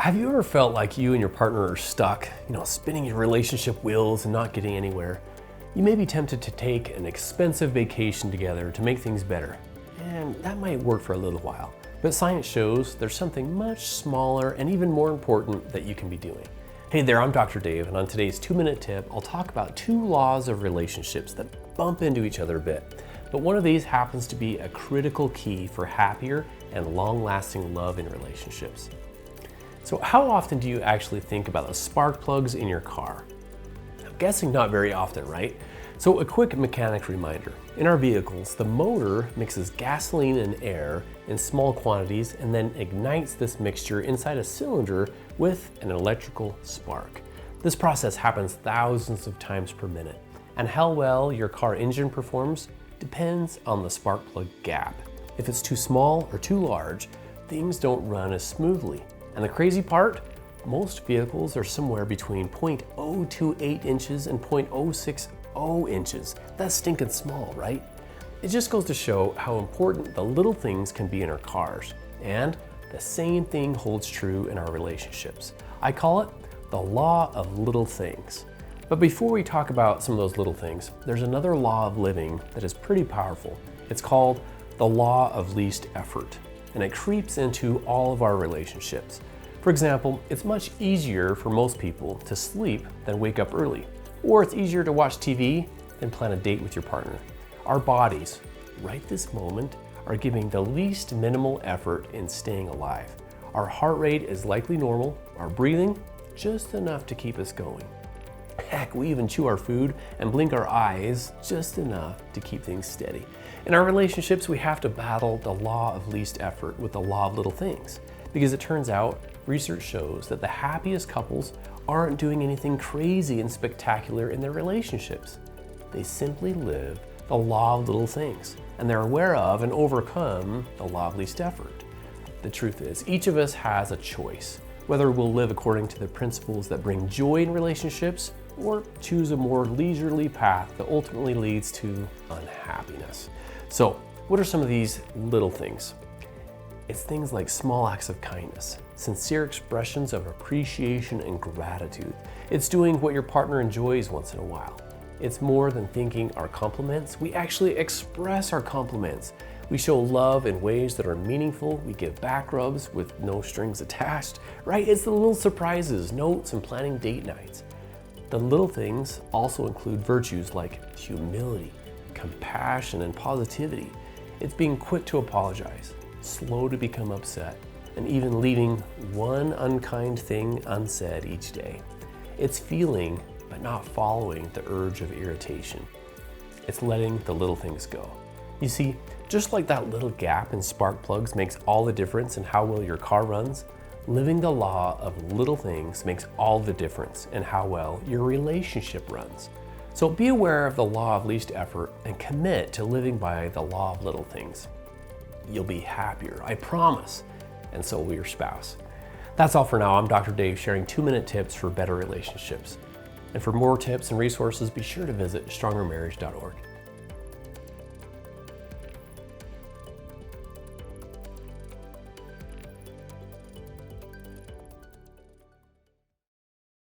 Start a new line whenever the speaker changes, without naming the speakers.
Have you ever felt like you and your partner are stuck, spinning your relationship wheels and not getting anywhere? You may be tempted to take an expensive vacation together to make things better, and that might work for a little while. But science shows there's something much smaller and even more important that you can be doing. Hey there, I'm Dr. Dave, and on today's 2-minute tip, I'll talk about 2 laws of relationships that bump into each other a bit. But one of these happens to be a critical key for happier and long-lasting love in relationships. So how often do you actually think about the spark plugs in your car? I'm guessing not very often, right? So a quick mechanic reminder. In our vehicles, the motor mixes gasoline and air in small quantities and then ignites this mixture inside a cylinder with an electrical spark. This process happens thousands of times per minute, and how well your car engine performs depends on the spark plug gap. If it's too small or too large, things don't run as smoothly. And the crazy part, most vehicles are somewhere between 0.028 inches and 0.060 inches. That's stinking small, right? It just goes to show how important the little things can be in our cars. And the same thing holds true in our relationships. I call it the law of little things. But before we talk about some of those little things, there's another law of living that is pretty powerful. It's called the law of least effort, and it creeps into all of our relationships. For example, it's much easier for most people to sleep than wake up early, or it's easier to watch TV than plan a date with your partner. Our bodies, right this moment, are giving the least minimal effort in staying alive. Our heart rate is likely normal, our breathing just enough to keep us going. Heck, we even chew our food and blink our eyes just enough to keep things steady. In our relationships, we have to battle the law of least effort with the law of little things, because it turns out research shows that the happiest couples aren't doing anything crazy and spectacular in their relationships. They simply live the law of little things, and they're aware of and overcome the law of least effort. The truth is, each of us has a choice, whether we'll live according to the principles that bring joy in relationships or choose a more leisurely path that ultimately leads to unhappiness. So, what are some of these little things? It's things like small acts of kindness, sincere expressions of appreciation and gratitude. It's doing what your partner enjoys once in a while. It's more than thinking our compliments. We actually express our compliments. We show love in ways that are meaningful. We give back rubs with no strings attached, right? It's the little surprises, notes, and planning date nights. The little things also include virtues like humility, compassion, and positivity. It's being quick to apologize, slow to become upset, and even leaving one unkind thing unsaid each day. It's feeling, but not following the urge of irritation. It's letting the little things go. You see, just like that little gap in spark plugs makes all the difference in how well your car runs, living the law of little things makes all the difference in how well your relationship runs. So be aware of the law of least effort and commit to living by the law of little things. You'll be happier, I promise, and so will your spouse. That's all for now. I'm Dr. Dave, sharing 2-minute tips for better relationships. And for more tips and resources, be sure to visit strongermarriage.org.